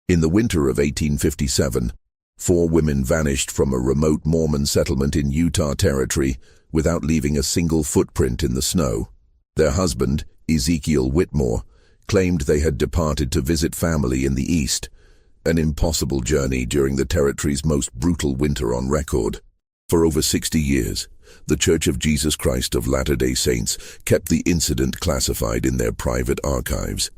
In the winter of 1857, 4 women vanished from a remote Mormon settlement in Utah Territory without leaving a single footprint in the snow. Their husband, Ezekiel Whitmore, claimed they had departed to visit family in the east, an impossible journey during the territory's most brutal winter on record. For over 60 years, the Church of Jesus Christ of Latter-day Saints kept the incident classified in their private archives,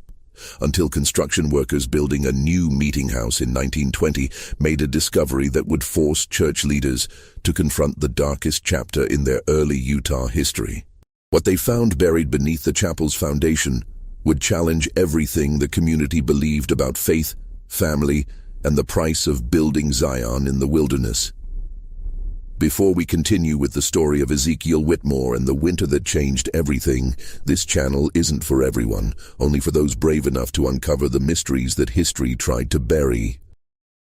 until construction workers building a new Meetinghouse in 1920 made a discovery that would force church leaders to confront the darkest chapter in their early Utah history. What they found buried beneath the chapel's foundation would challenge everything the community believed about faith, family, and the price of building Zion in the wilderness. Before we continue with the story of Ezekiel Whitmore and the winter that changed everything, this channel isn't for everyone, only for those brave enough to uncover the mysteries that history tried to bury.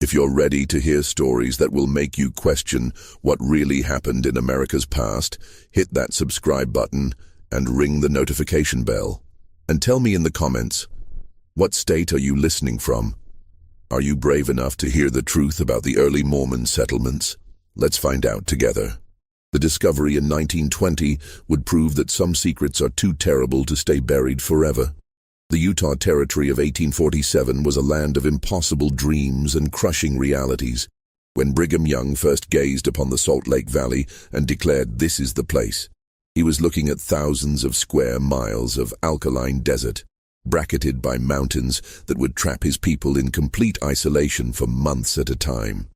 If you're ready to hear stories that will make you question what really happened in America's past, hit that subscribe button and ring the notification bell. And tell me in the comments, what state are you listening from? Are you brave enough to hear the truth about the early Mormon settlements? Let's find out together. The discovery in 1920 would prove that some secrets are too terrible to stay buried forever. The Utah Territory of 1847 was a land of impossible dreams and crushing realities. When Brigham Young first gazed upon the Salt Lake Valley and declared this is the place, he was looking at thousands of square miles of alkaline desert, bracketed by mountains that would trap his people in complete isolation for months at a time.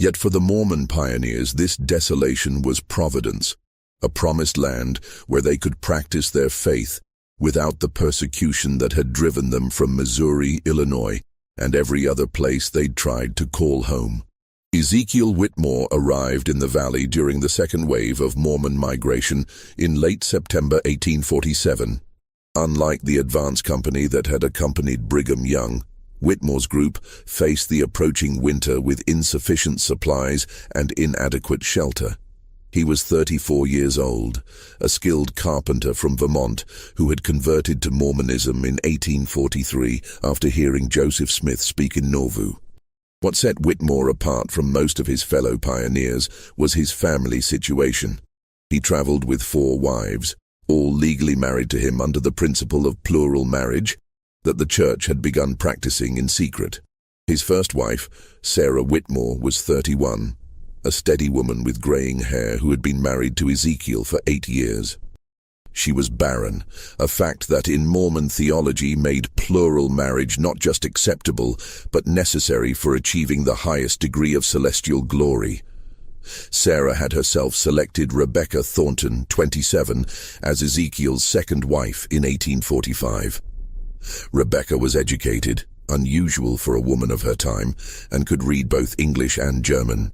Yet for the Mormon pioneers, this desolation was providence, a promised land where they could practice their faith without the persecution that had driven them from Missouri, Illinois, and every other place they'd tried to call home. Ezekiel Whitmore arrived in the valley during the second wave of Mormon migration in late September 1847. Unlike the advance company that had accompanied Brigham Young, Whitmore's group faced the approaching winter with insufficient supplies and inadequate shelter. He was 34 years old, a skilled carpenter from Vermont who had converted to Mormonism in 1843 after hearing Joseph Smith speak in Nauvoo. What set Whitmore apart from most of his fellow pioneers was his family situation. He traveled with 4 wives, all legally married to him under the principle of plural marriage that the church had begun practicing in secret. His first wife, Sarah Whitmore, was 31, a steady woman with graying hair who had been married to Ezekiel for 8 years. She was barren, a fact that in Mormon theology made plural marriage not just acceptable, but necessary for achieving the highest degree of celestial glory. Sarah had herself selected Rebecca Thornton, 27, as Ezekiel's second wife in 1845. Rebecca was educated, unusual for a woman of her time, and could read both English and German.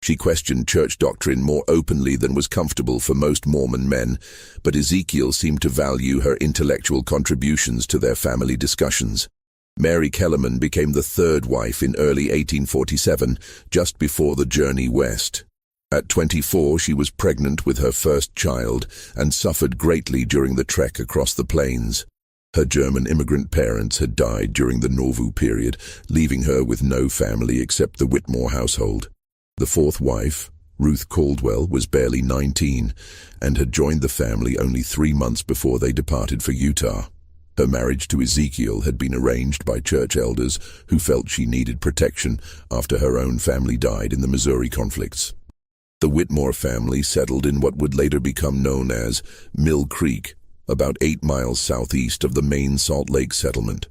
She questioned church doctrine more openly than was comfortable for most Mormon men, but Ezekiel seemed to value her intellectual contributions to their family discussions. Mary Kellerman became the third wife in early 1847, just before the journey west. At 24, she was pregnant with her first child and suffered greatly during the trek across the plains. Her German immigrant parents had died during the Nauvoo period, leaving her with no family except the Whitmore household. The fourth wife, Ruth Caldwell, was barely 19 and had joined the family only 3 months before they departed for Utah. Her marriage to Ezekiel had been arranged by church elders who felt she needed protection after her own family died in the Missouri conflicts. The Whitmore family settled in what would later become known as Mill Creek, about 8 miles southeast of the main Salt Lake settlement.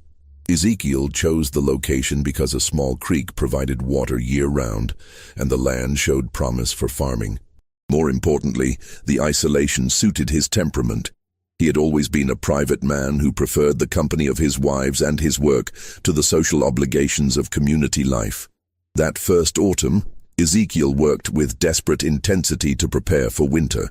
Ezekiel chose the location because a small creek provided water year-round, and the land showed promise for farming. More importantly, the isolation suited his temperament. He had always been a private man who preferred the company of his wives and his work to the social obligations of community life. That first autumn, Ezekiel worked with desperate intensity to prepare for winter.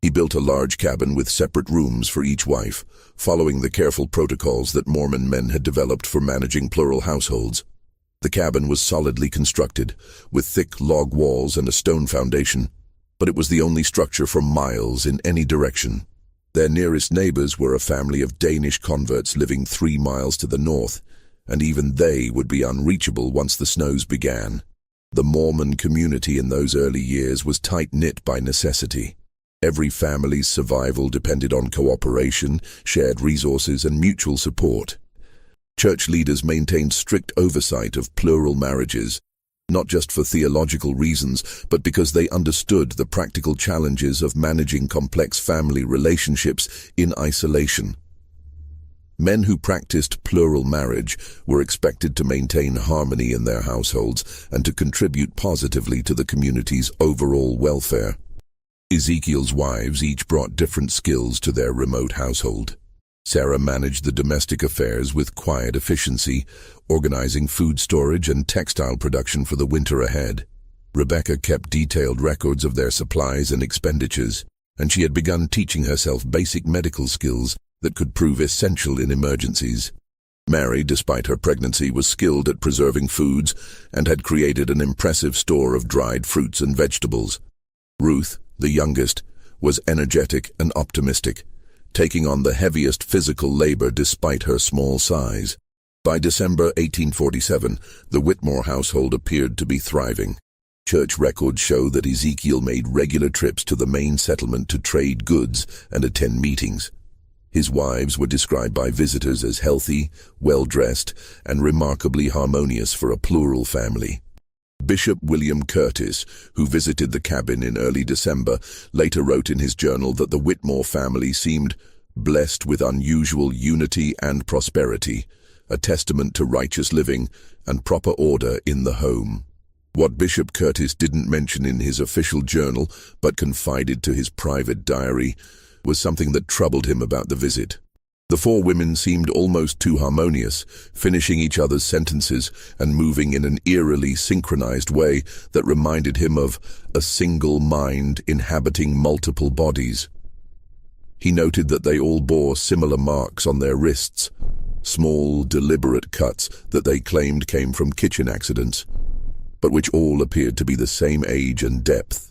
He built a large cabin with separate rooms for each wife, following the careful protocols that Mormon men had developed for managing plural households. The cabin was solidly constructed, with thick log walls and a stone foundation, but it was the only structure for miles in any direction. Their nearest neighbors were a family of Danish converts living 3 miles to the north, and even they would be unreachable once the snows began. The Mormon community in those early years was tight-knit by necessity. Every family's survival depended on cooperation, shared resources, and mutual support. Church leaders maintained strict oversight of plural marriages, not just for theological reasons, but because they understood the practical challenges of managing complex family relationships in isolation. Men who practiced plural marriage were expected to maintain harmony in their households and to contribute positively to the community's overall welfare. Ezekiel's wives each brought different skills to their remote household. Sarah managed the domestic affairs with quiet efficiency, organizing food storage and textile production for the winter ahead. Rebecca kept detailed records of their supplies and expenditures, and she had begun teaching herself basic medical skills that could prove essential in emergencies. Mary, despite her pregnancy, was skilled at preserving foods and had created an impressive store of dried fruits and vegetables. Ruth, the youngest, was energetic and optimistic, taking on the heaviest physical labor despite her small size. By December 1847, the Whitmore household appeared to be thriving. Church records show that Ezekiel made regular trips to the main settlement to trade goods and attend meetings. His wives were described by visitors as healthy, well-dressed, and remarkably harmonious for a plural family. Bishop William Curtis, who visited the cabin in early December, later wrote in his journal that the Whitmore family seemed blessed with unusual unity and prosperity, a testament to righteous living and proper order in the home. What Bishop Curtis didn't mention in his official journal, but confided to his private diary, was something that troubled him about the visit. The four women seemed almost too harmonious, finishing each other's sentences and moving in an eerily synchronized way that reminded him of a single mind inhabiting multiple bodies. He noted that they all bore similar marks on their wrists, small, deliberate cuts that they claimed came from kitchen accidents, but which all appeared to be the same age and depth.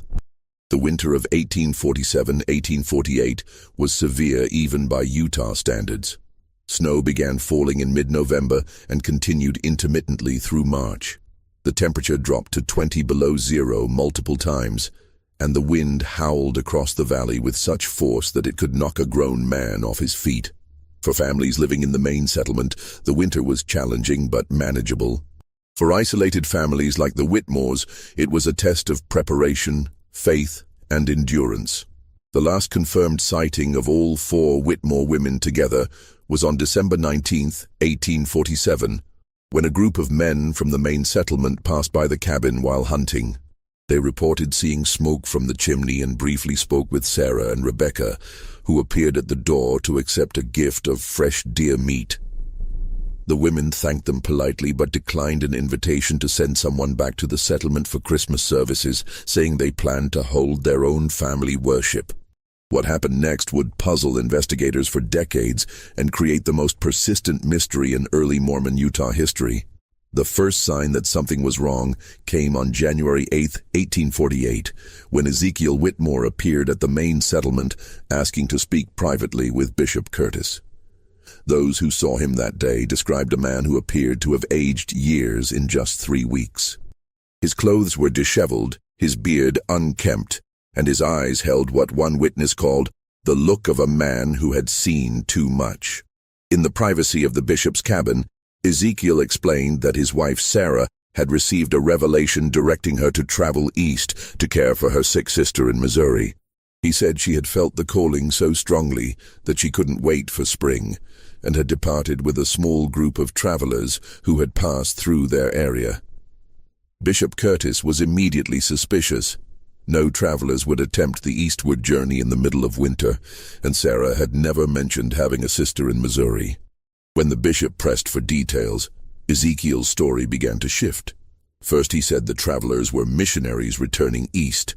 The winter of 1847-1848 was severe even by Utah standards. Snow began falling in mid-November and continued intermittently through March. The temperature dropped to 20 below zero multiple times, and the wind howled across the valley with such force that it could knock a grown man off his feet. For families living in the main settlement, the winter was challenging but manageable. For isolated families like the Whitmores, it was a test of preparation, faith, and endurance. The last confirmed sighting of all four Whitmore women together was on December 19, 1847, when a group of men from the main settlement passed by the cabin while hunting. They reported seeing smoke from the chimney and briefly spoke with Sarah and Rebecca, who appeared at the door to accept a gift of fresh deer meat. The women thanked them politely but declined an invitation to send someone back to the settlement for Christmas services, saying they planned to hold their own family worship. What happened next would puzzle investigators for decades and create the most persistent mystery in early Mormon Utah history. The first sign that something was wrong came on January 8, 1848, when Ezekiel Whitmore appeared at the main settlement asking to speak privately with Bishop Curtis. Those who saw him that day described a man who appeared to have aged years in just 3 weeks. His clothes were disheveled, his beard unkempt, and his eyes held what one witness called the look of a man who had seen too much. In the privacy of the bishop's cabin, Ezekiel explained that his wife Sarah had received a revelation directing her to travel east to care for her sick sister in Missouri. He said she had felt the calling so strongly that she couldn't wait for spring, and had departed with a small group of travelers who had passed through their area. Bishop Curtis was immediately suspicious. No travelers would attempt the eastward journey in the middle of winter, and Sarah had never mentioned having a sister in Missouri. When the bishop pressed for details, Ezekiel's story began to shift. First he said the travelers were missionaries returning east.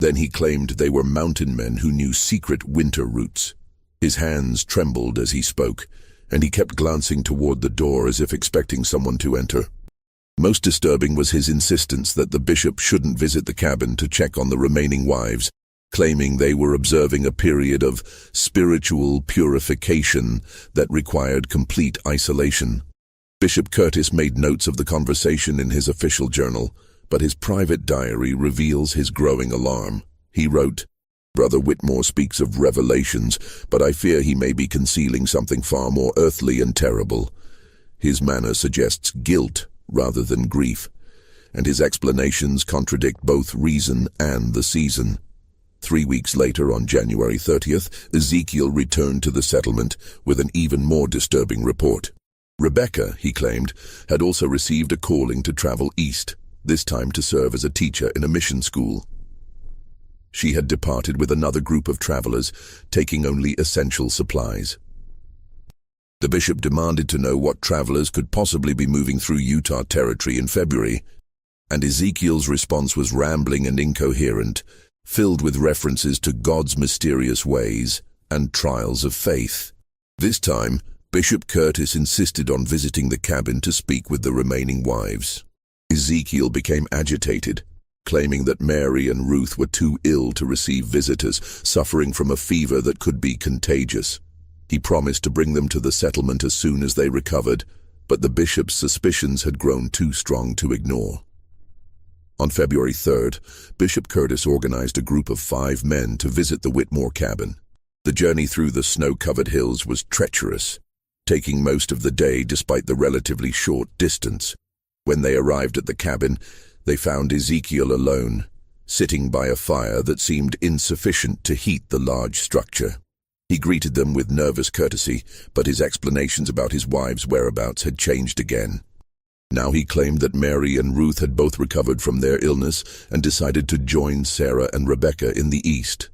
Then he claimed they were mountain men who knew secret winter routes. His hands trembled as he spoke, and he kept glancing toward the door as if expecting someone to enter. Most disturbing was his insistence that the bishop shouldn't visit the cabin to check on the remaining wives, claiming they were observing a period of spiritual purification that required complete isolation. Bishop Curtis made notes of the conversation in his official journal, but his private diary reveals his growing alarm. He wrote, "Brother Whitmore speaks of revelations, but I fear he may be concealing something far more earthly and terrible. His manner suggests guilt rather than grief, and his explanations contradict both reason and the season." 3 weeks later, on January 30th, Ezekiel returned to the settlement with an even more disturbing report. Rebecca, he claimed, had also received a calling to travel east, this time to serve as a teacher in a mission school. She had departed with another group of travelers, taking only essential supplies. The bishop demanded to know what travelers could possibly be moving through Utah territory in February, and Ezekiel's response was rambling and incoherent, filled with references to God's mysterious ways and trials of faith. This time, Bishop Curtis insisted on visiting the cabin to speak with the remaining wives. Ezekiel became agitated, claiming that Mary and Ruth were too ill to receive visitors, suffering from a fever that could be contagious. He promised to bring them to the settlement as soon as they recovered, but the bishop's suspicions had grown too strong to ignore. On February 3rd, Bishop Curtis organized a group of 5 men to visit the Whitmore cabin. The journey through the snow-covered hills was treacherous, taking most of the day despite the relatively short distance. When they arrived at the cabin, they found Ezekiel alone, sitting by a fire that seemed insufficient to heat the large structure. He greeted them with nervous courtesy, but his explanations about his wives' whereabouts had changed again. Now he claimed that Mary and Ruth had both recovered from their illness and decided to join Sarah and Rebecca in the east.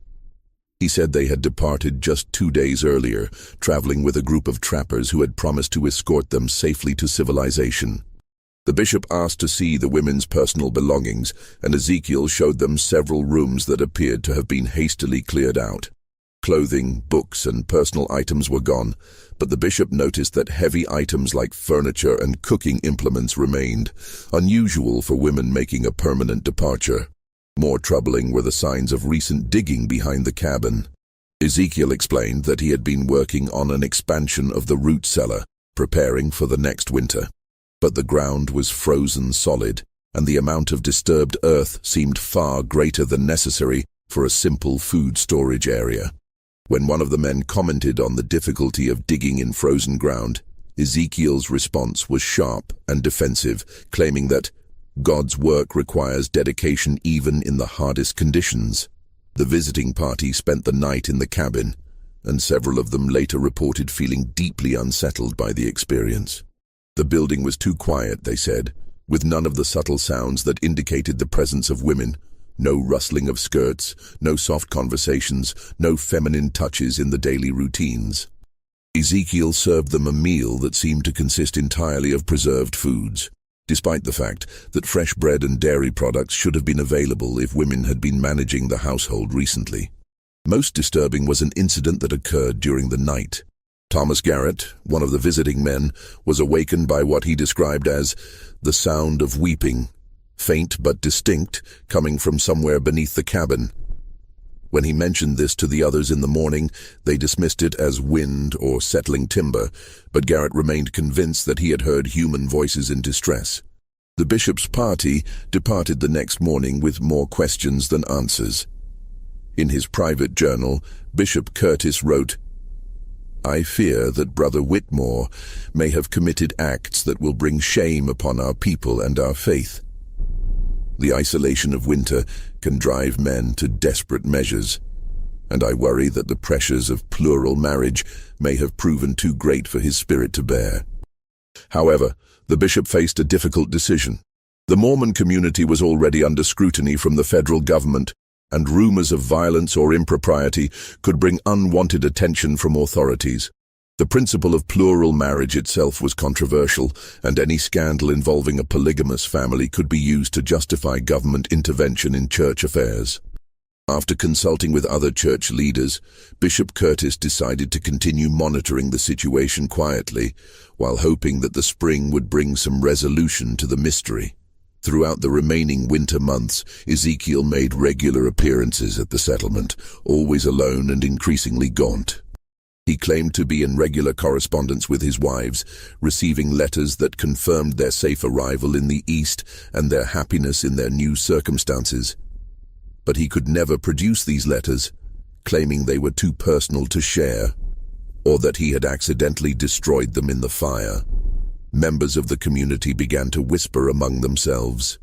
He said they had departed just 2 days earlier, traveling with a group of trappers who had promised to escort them safely to civilization. The bishop asked to see the women's personal belongings, and Ezekiel showed them several rooms that appeared to have been hastily cleared out. Clothing, books, and personal items were gone, but the bishop noticed that heavy items like furniture and cooking implements remained, unusual for women making a permanent departure. More troubling were the signs of recent digging behind the cabin. Ezekiel explained that he had been working on an expansion of the root cellar, preparing for the next winter. But the ground was frozen solid, and the amount of disturbed earth seemed far greater than necessary for a simple food storage area. When one of the men commented on the difficulty of digging in frozen ground, Ezekiel's response was sharp and defensive, claiming that God's work requires dedication even in the hardest conditions. The visiting party spent the night in the cabin, and several of them later reported feeling deeply unsettled by the experience. The building was too quiet, they said, with none of the subtle sounds that indicated the presence of women. No rustling of skirts, no soft conversations, no feminine touches in the daily routines. Ezekiel served them a meal that seemed to consist entirely of preserved foods, despite the fact that fresh bread and dairy products should have been available if women had been managing the household recently. Most disturbing was an incident that occurred during the night. Thomas Garrett, one of the visiting men, was awakened by what he described as the sound of weeping, faint but distinct, coming from somewhere beneath the cabin. When he mentioned this to the others in the morning, they dismissed it as wind or settling timber, but Garrett remained convinced that he had heard human voices in distress. The bishop's party departed the next morning with more questions than answers. In his private journal, Bishop Curtis wrote, "I fear that Brother Whitmore may have committed acts that will bring shame upon our people and our faith. The isolation of winter can drive men to desperate measures, and I worry that the pressures of plural marriage may have proven too great for his spirit to bear." However, the bishop faced a difficult decision. The Mormon community was already under scrutiny from the federal government, and rumors of violence or impropriety could bring unwanted attention from authorities. The principle of plural marriage itself was controversial, and any scandal involving a polygamous family could be used to justify government intervention in church affairs. After consulting with other church leaders, Bishop Curtis decided to continue monitoring the situation quietly, while hoping that the spring would bring some resolution to the mystery. Throughout the remaining winter months, Ezekiel made regular appearances at the settlement, always alone and increasingly gaunt. He claimed to be in regular correspondence with his wives, receiving letters that confirmed their safe arrival in the East and their happiness in their new circumstances. But he could never produce these letters, claiming they were too personal to share, or that he had accidentally destroyed them in the fire. Members of the community began to whisper among themselves.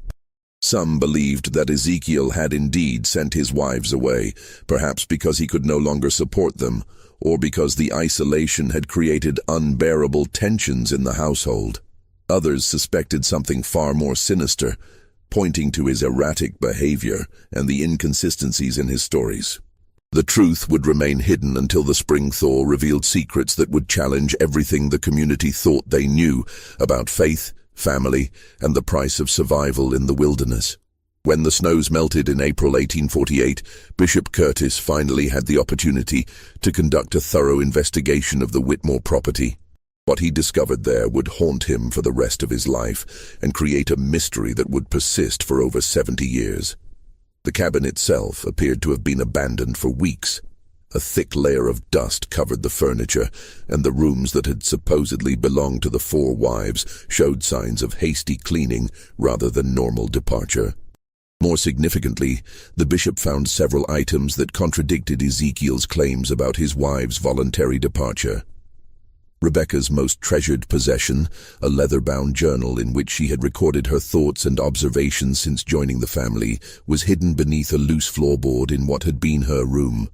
Some believed that Ezekiel had indeed sent his wives away, perhaps because he could no longer support them, or because the isolation had created unbearable tensions in the household. Others suspected something far more sinister, pointing to his erratic behavior and the inconsistencies in his stories. The truth would remain hidden until the spring thaw revealed secrets that would challenge everything the community thought they knew about faith, family, and the price of survival in the wilderness. When the snows melted in April 1848, Bishop Curtis finally had the opportunity to conduct a thorough investigation of the Whitmore property. What he discovered there would haunt him for the rest of his life and create a mystery that would persist for over 70 years. The cabin itself appeared to have been abandoned for weeks. A thick layer of dust covered the furniture, and the rooms that had supposedly belonged to the four wives showed signs of hasty cleaning rather than normal departure. More significantly, the bishop found several items that contradicted Ezekiel's claims about his wives' voluntary departure. Rebecca's most treasured possession, a leather-bound journal in which she had recorded her thoughts and observations since joining the family, was hidden beneath a loose floorboard in what had been her room.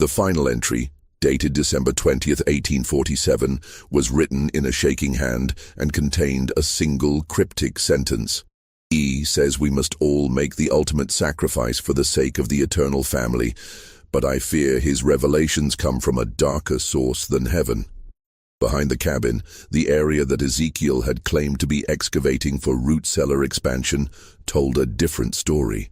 The final entry, dated December 20th, 1847, was written in a shaking hand and contained a single cryptic sentence. He says we must all make the ultimate sacrifice for the sake of the eternal family, but I fear his revelations come from a darker source than heaven. Behind the cabin, the area that Ezekiel had claimed to be excavating for root cellar expansion told a different story.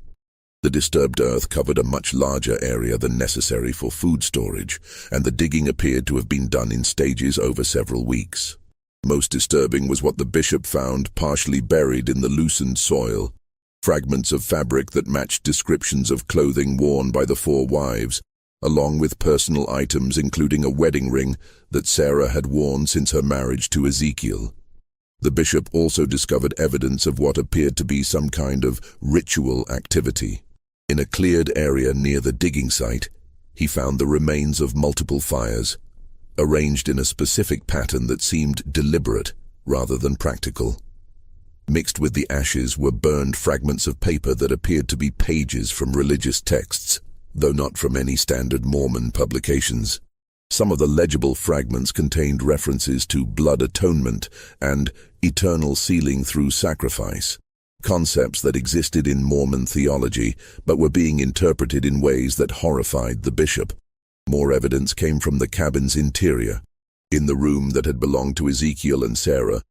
The disturbed earth covered a much larger area than necessary for food storage, and the digging appeared to have been done in stages over several weeks. Most disturbing was what the bishop found partially buried in the loosened soil. Fragments of fabric that matched descriptions of clothing worn by the four wives, along with personal items including a wedding ring that Sarah had worn since her marriage to Ezekiel. The bishop also discovered evidence of what appeared to be some kind of ritual activity. In a cleared area near the digging site, he found the remains of multiple fires, arranged in a specific pattern that seemed deliberate rather than practical. Mixed with the ashes were burned fragments of paper that appeared to be pages from religious texts, though not from any standard Mormon publications. Some of the legible fragments contained references to blood atonement and eternal sealing through sacrifice, concepts that existed in Mormon theology but were being interpreted in ways that horrified the bishop. More evidence came from the cabin's interior. In the room that had belonged to Ezekiel and Sarah,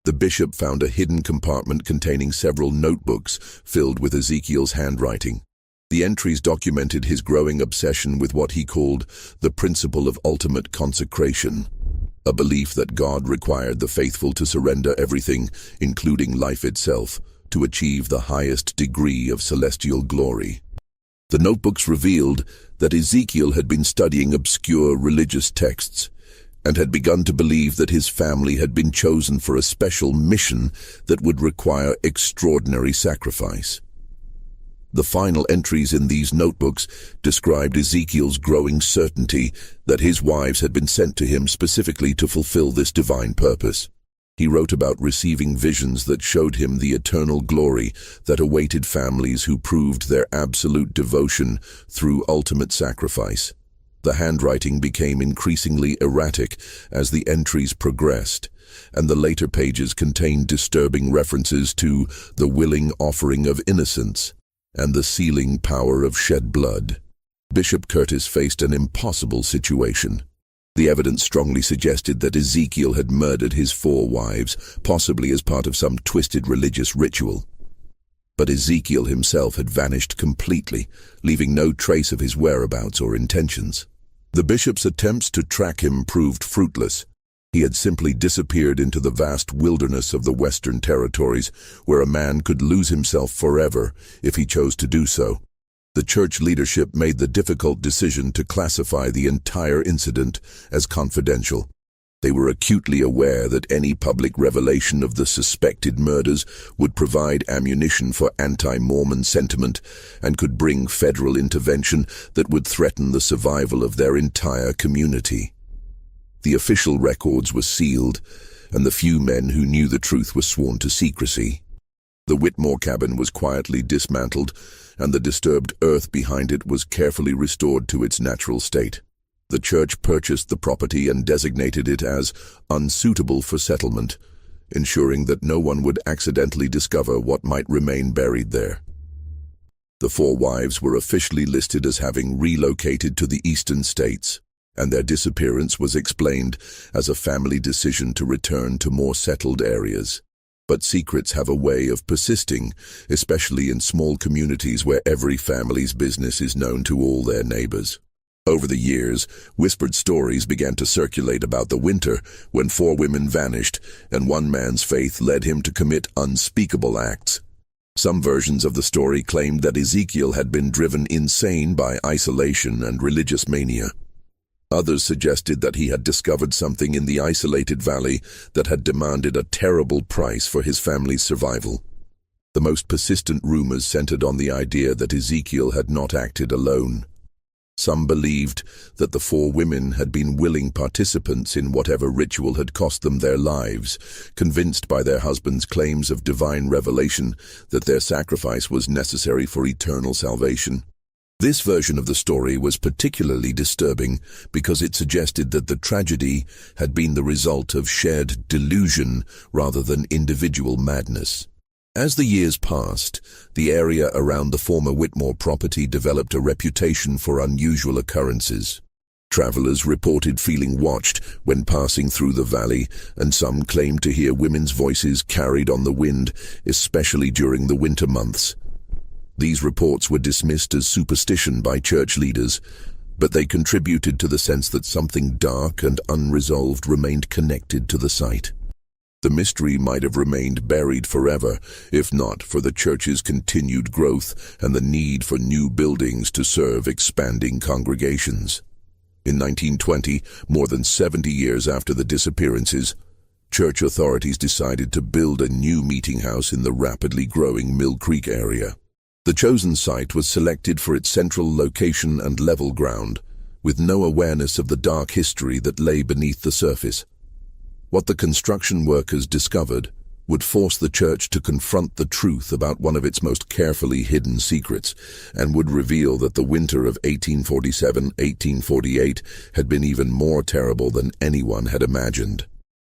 the bishop found a hidden compartment containing several notebooks filled with Ezekiel's handwriting. The entries documented his growing obsession with what he called the principle of ultimate consecration, a belief that God required the faithful to surrender everything, including life itself, to achieve the highest degree of celestial glory. The notebooks revealed that Ezekiel had been studying obscure religious texts and had begun to believe that his family had been chosen for a special mission that would require extraordinary sacrifice. The final entries in these notebooks described Ezekiel's growing certainty that his wives had been sent to him specifically to fulfill this divine purpose. He wrote about receiving visions that showed him the eternal glory that awaited families who proved their absolute devotion through ultimate sacrifice. The handwriting became increasingly erratic as the entries progressed, and the later pages contained disturbing references to the willing offering of innocence and the sealing power of shed blood. Bishop Curtis faced an impossible situation. The evidence strongly suggested that Ezekiel had murdered his four wives, possibly as part of some twisted religious ritual. But Ezekiel himself had vanished completely, leaving no trace of his whereabouts or intentions. The bishop's attempts to track him proved fruitless. He had simply disappeared into the vast wilderness of the Western Territories, where a man could lose himself forever if he chose to do so. The church leadership made the difficult decision to classify the entire incident as confidential. They were acutely aware that any public revelation of the suspected murders would provide ammunition for anti-Mormon sentiment and could bring federal intervention that would threaten the survival of their entire community. The official records were sealed, and the few men who knew the truth were sworn to secrecy. The Whitmore cabin was quietly dismantled, and the disturbed earth behind it was carefully restored to its natural state. The church purchased the property and designated it as unsuitable for settlement, ensuring that no one would accidentally discover what might remain buried there. The four wives were officially listed as having relocated to the eastern states, and their disappearance was explained as a family decision to return to more settled areas. But secrets have a way of persisting, especially in small communities where every family's business is known to all their neighbors. Over the years, whispered stories began to circulate about the winter when four women vanished and one man's faith led him to commit unspeakable acts. Some versions of the story claimed that Ezekiel had been driven insane by isolation and religious mania. Others suggested that he had discovered something in the isolated valley that had demanded a terrible price for his family's survival. The most persistent rumors centered on the idea that Ezekiel had not acted alone. Some believed that the four women had been willing participants in whatever ritual had cost them their lives, convinced by their husbands' claims of divine revelation that their sacrifice was necessary for eternal salvation. This version of the story was particularly disturbing because it suggested that the tragedy had been the result of shared delusion rather than individual madness. As the years passed, the area around the former Whitmore property developed a reputation for unusual occurrences. Travelers reported feeling watched when passing through the valley, and some claimed to hear women's voices carried on the wind, especially during the winter months. These reports were dismissed as superstition by church leaders, but they contributed to the sense that something dark and unresolved remained connected to the site. The mystery might have remained buried forever, if not for the church's continued growth and the need for new buildings to serve expanding congregations. In 1920, more than 70 years after the disappearances, church authorities decided to build a new meeting house in the rapidly growing Mill Creek area. The chosen site was selected for its central location and level ground, with no awareness of the dark history that lay beneath the surface. What the construction workers discovered would force the church to confront the truth about one of its most carefully hidden secrets, and would reveal that the winter of 1847-1848 had been even more terrible than anyone had imagined.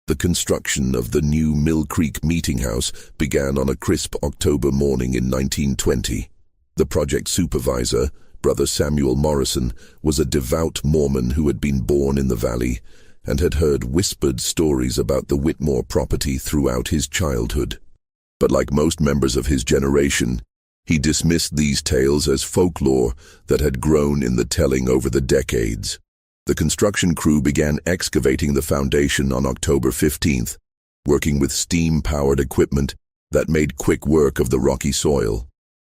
The construction of the new Mill Creek Meeting House began on a crisp October morning in 1920. The project supervisor, Brother Samuel Morrison, was a devout Mormon who had been born in the valley and had heard whispered stories about the Whitmore property throughout his childhood. But like most members of his generation, he dismissed these tales as folklore that had grown in the telling over the decades. The construction crew began excavating the foundation on October 15th, working with steam-powered equipment that made quick work of the rocky soil.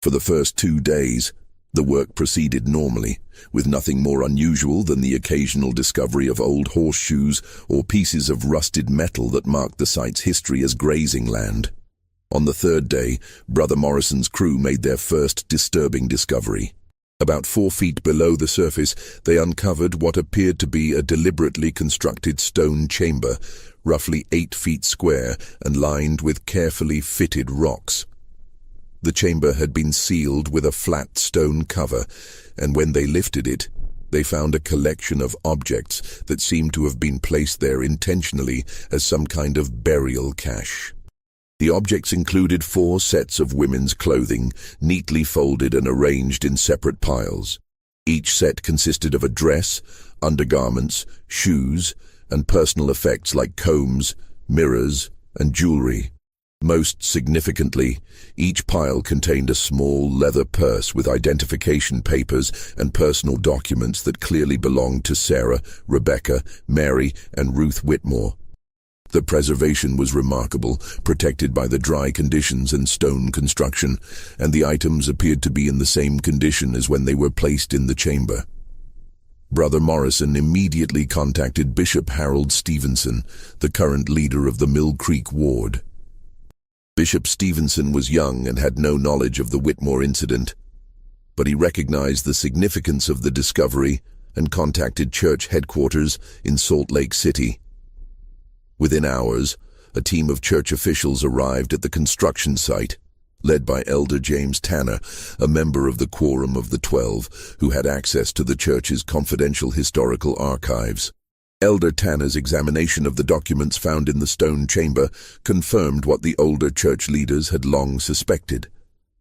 For the first 2 days, the work proceeded normally, with nothing more unusual than the occasional discovery of old horseshoes or pieces of rusted metal that marked the site's history as grazing land. On the third day, Brother Morrison's crew made their first disturbing discovery. About 4 feet below the surface, they uncovered what appeared to be a deliberately constructed stone chamber, roughly 8 feet square and lined with carefully fitted rocks. The chamber had been sealed with a flat stone cover, and when they lifted it, they found a collection of objects that seemed to have been placed there intentionally as some kind of burial cache. The objects included 4 sets of women's clothing, neatly folded and arranged in separate piles. Each set consisted of a dress, undergarments, shoes, and personal effects like combs, mirrors, and jewelry. Most significantly, each pile contained a small leather purse with identification papers and personal documents that clearly belonged to Sarah, Rebecca, Mary, and Ruth Whitmore. The preservation was remarkable, protected by the dry conditions and stone construction, and the items appeared to be in the same condition as when they were placed in the chamber. Brother Morrison immediately contacted Bishop Harold Stevenson, the current leader of the Mill Creek Ward. Bishop Stevenson was young and had no knowledge of the Whitmore incident, but he recognized the significance of the discovery and contacted church headquarters in Salt Lake City. Within hours, a team of church officials arrived at the construction site, led by Elder James Tanner, a member of the Quorum of the 12, who had access to the church's confidential historical archives. Elder Tanner's examination of the documents found in the stone chamber confirmed what the older church leaders had long suspected.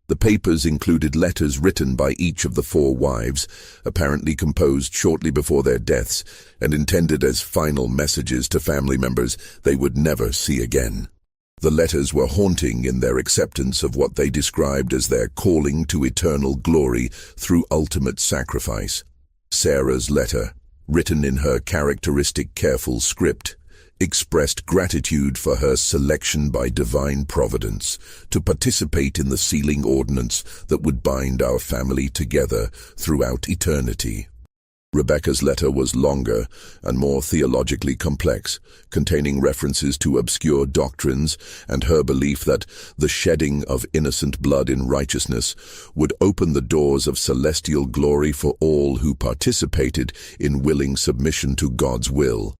The papers included letters written by each of the 4 wives, apparently composed shortly before their deaths, and intended as final messages to family members they would never see again. The letters were haunting in their acceptance of what they described as their calling to eternal glory through ultimate sacrifice. Sarah's letter, written in her characteristic careful script, expressed gratitude for her selection by divine providence to participate in the sealing ordinance that would bind our family together throughout eternity. Rebecca's letter was longer and more theologically complex, containing references to obscure doctrines and her belief that the shedding of innocent blood in righteousness would open the doors of celestial glory for all who participated in willing submission to God's will.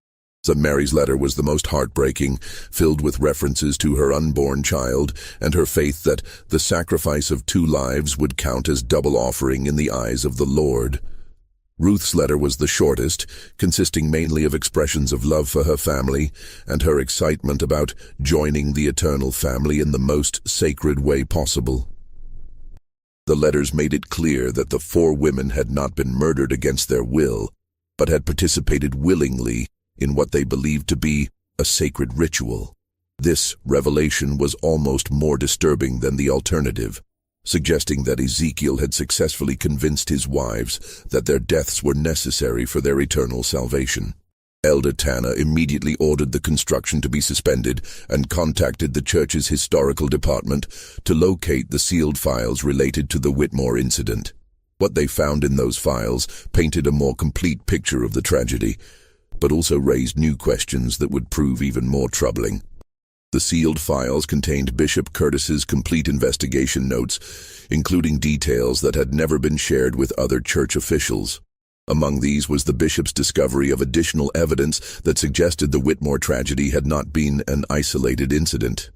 St. Mary's letter was the most heartbreaking, filled with references to her unborn child and her faith that the sacrifice of 2 lives would count as double offering in the eyes of the Lord. Ruth's letter was the shortest, consisting mainly of expressions of love for her family and her excitement about joining the eternal family in the most sacred way possible. The letters made it clear that the 4 women had not been murdered against their will, but had participated willingly in what they believed to be a sacred ritual. This revelation was almost more disturbing than the alternative, suggesting that Ezekiel had successfully convinced his wives that their deaths were necessary for their eternal salvation. Elder Tanner immediately ordered the construction to be suspended and contacted the church's historical department to locate the sealed files related to the Whitmore incident. What they found in those files painted a more complete picture of the tragedy, but also raised new questions that would prove even more troubling. The sealed files contained Bishop Curtis's complete investigation notes, including details that had never been shared with other church officials. Among these was the bishop's discovery of additional evidence that suggested the Whitmore tragedy had not been an isolated incident.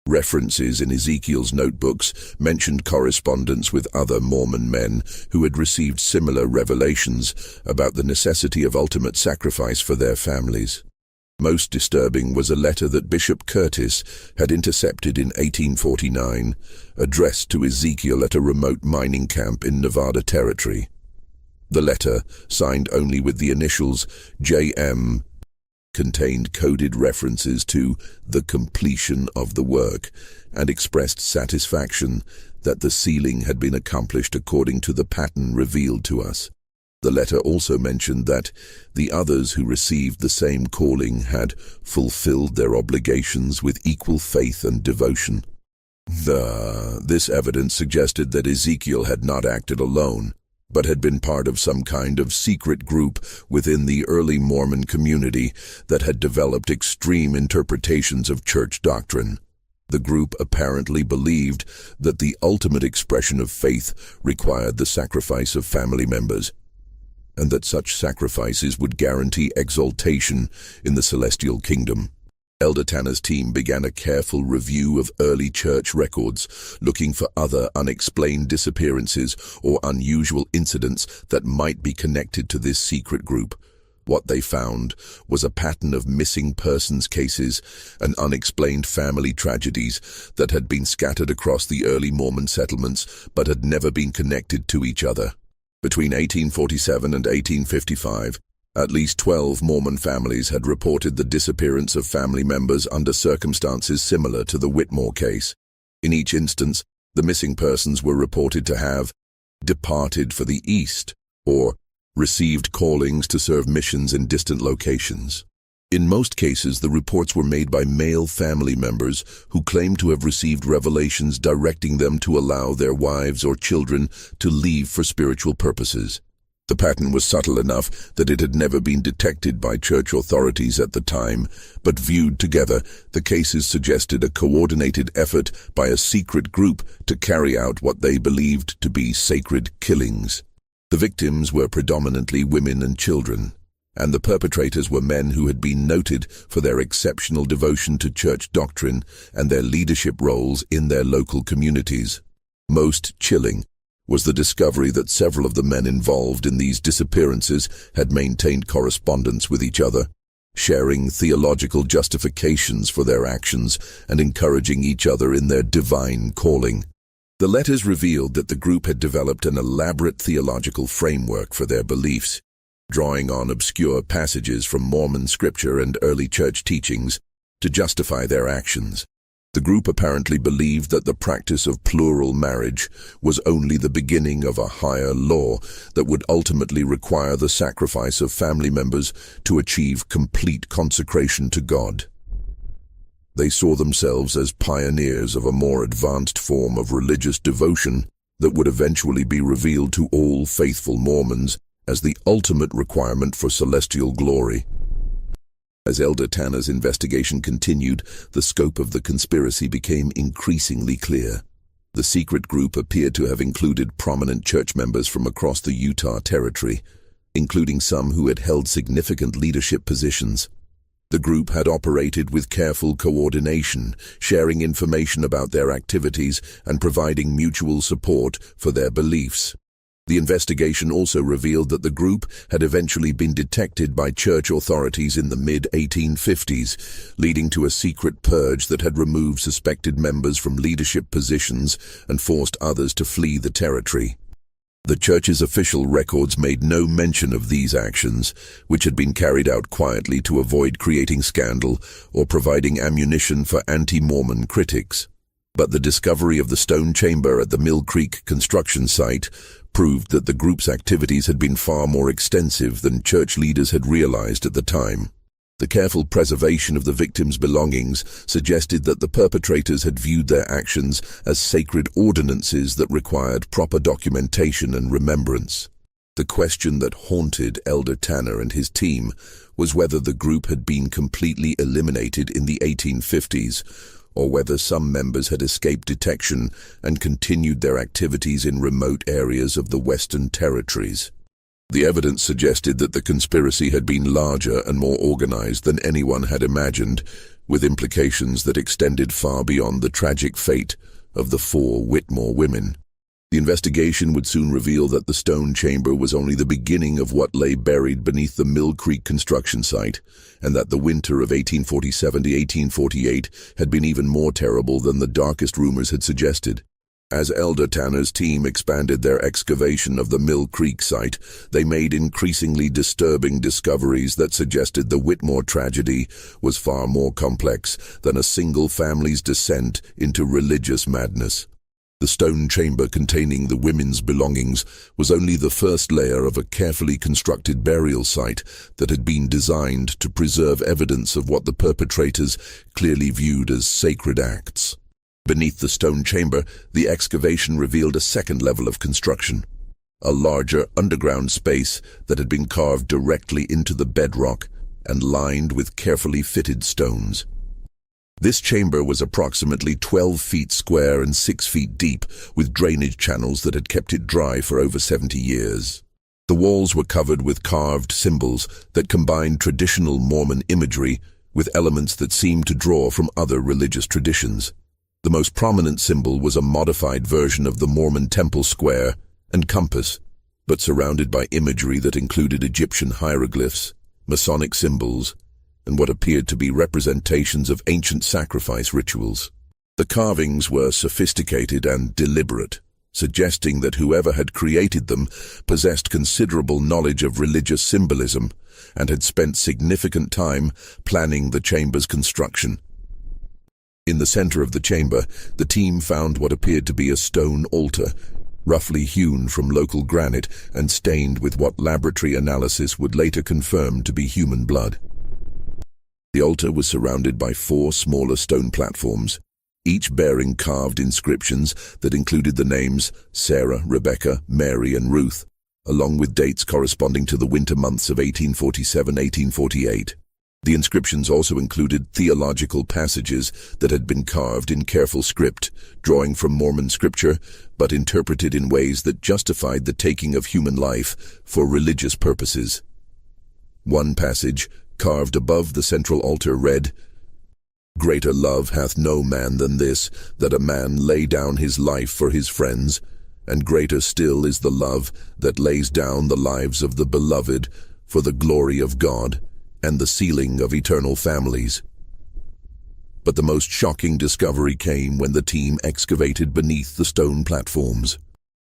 References in Ezekiel's notebooks mentioned correspondence with other Mormon men who had received similar revelations about the necessity of ultimate sacrifice for their families. Most disturbing was a letter that Bishop Curtis had intercepted in 1849, addressed to Ezekiel at a remote mining camp in Nevada Territory. The letter, signed only with the initials J.M., contained coded references to the completion of the work and expressed satisfaction that the sealing had been accomplished according to the pattern revealed to us. The letter also mentioned that the others who received the same calling had fulfilled their obligations with equal faith and devotion. This evidence suggested that Ezekiel had not acted alone, but had been part of some kind of secret group within the early Mormon community that had developed extreme interpretations of church doctrine. The group apparently believed that the ultimate expression of faith required the sacrifice of family members, and that such sacrifices would guarantee exaltation in the celestial kingdom. Elder Tanner's team began a careful review of early church records, looking for other unexplained disappearances or unusual incidents that might be connected to this secret group. What they found was a pattern of missing persons cases and unexplained family tragedies that had been scattered across the early Mormon settlements but had never been connected to each other. Between 1847 and 1855, at least 12 Mormon families had reported the disappearance of family members under circumstances similar to the Whitmore case. In each instance, the missing persons were reported to have departed for the East or received callings to serve missions in distant locations. In most cases, the reports were made by male family members who claimed to have received revelations directing them to allow their wives or children to leave for spiritual purposes. The pattern was subtle enough that it had never been detected by church authorities at the time, but viewed together, the cases suggested a coordinated effort by a secret group to carry out what they believed to be sacred killings. The victims were predominantly women and children, and the perpetrators were men who had been noted for their exceptional devotion to church doctrine and their leadership roles in their local communities. Most chilling was the discovery that several of the men involved in these disappearances had maintained correspondence with each other, sharing theological justifications for their actions and encouraging each other in their divine calling. The letters revealed that the group had developed an elaborate theological framework for their beliefs, drawing on obscure passages from Mormon scripture and early church teachings to justify their actions. The group apparently believed that the practice of plural marriage was only the beginning of a higher law that would ultimately require the sacrifice of family members to achieve complete consecration to God. They saw themselves as pioneers of a more advanced form of religious devotion that would eventually be revealed to all faithful Mormons as the ultimate requirement for celestial glory. As Elder Tanner's investigation continued, the scope of the conspiracy became increasingly clear. The secret group appeared to have included prominent church members from across the Utah Territory, including some who had held significant leadership positions. The group had operated with careful coordination, sharing information about their activities and providing mutual support for their beliefs. The investigation also revealed that the group had eventually been detected by church authorities in the mid-1850s, leading to a secret purge that had removed suspected members from leadership positions and forced others to flee the territory. The church's official records made no mention of these actions, which had been carried out quietly to avoid creating scandal or providing ammunition for anti-Mormon critics. But the discovery of the stone chamber at the Mill Creek construction site proved that the group's activities had been far more extensive than church leaders had realized at the time. The careful preservation of the victims' belongings suggested that the perpetrators had viewed their actions as sacred ordinances that required proper documentation and remembrance. The question that haunted Elder Tanner and his team was whether the group had been completely eliminated in the 1850s, or whether some members had escaped detection and continued their activities in remote areas of the Western Territories. The evidence suggested that the conspiracy had been larger and more organized than anyone had imagined, with implications that extended far beyond the tragic fate of the 4 Whitmore women. The investigation would soon reveal that the stone chamber was only the beginning of what lay buried beneath the Mill Creek construction site, and that the winter of 1847 to 1848 had been even more terrible than the darkest rumors had suggested. As Elder Tanner's team expanded their excavation of the Mill Creek site, they made increasingly disturbing discoveries that suggested the Whitmore tragedy was far more complex than a single family's descent into religious madness. The stone chamber containing the women's belongings was only the first layer of a carefully constructed burial site that had been designed to preserve evidence of what the perpetrators clearly viewed as sacred acts. Beneath the stone chamber, the excavation revealed a second level of construction, a larger underground space that had been carved directly into the bedrock and lined with carefully fitted stones. This chamber was approximately 12 feet square and 6 feet deep, with drainage channels that had kept it dry for over 70 years. The walls were covered with carved symbols that combined traditional Mormon imagery with elements that seemed to draw from other religious traditions. The most prominent symbol was a modified version of the Mormon temple square and compass, but surrounded by imagery that included Egyptian hieroglyphs, Masonic symbols, and what appeared to be representations of ancient sacrifice rituals. The carvings were sophisticated and deliberate, suggesting that whoever had created them possessed considerable knowledge of religious symbolism and had spent significant time planning the chamber's construction. In the center of the chamber, the team found what appeared to be a stone altar, roughly hewn from local granite and stained with what laboratory analysis would later confirm to be human blood. The altar was surrounded by 4 smaller stone platforms, each bearing carved inscriptions that included the names Sarah, Rebecca, Mary, and Ruth, along with dates corresponding to the winter months of 1847-1848. The inscriptions also included theological passages that had been carved in careful script, drawing from Mormon scripture, but interpreted in ways that justified the taking of human life for religious purposes. One passage, carved above the central altar, read, "Greater love hath no man than this, that a man lay down his life for his friends, and greater still is the love that lays down the lives of the beloved for the glory of God and the sealing of eternal families." But the most shocking discovery came when the team excavated beneath the stone platforms.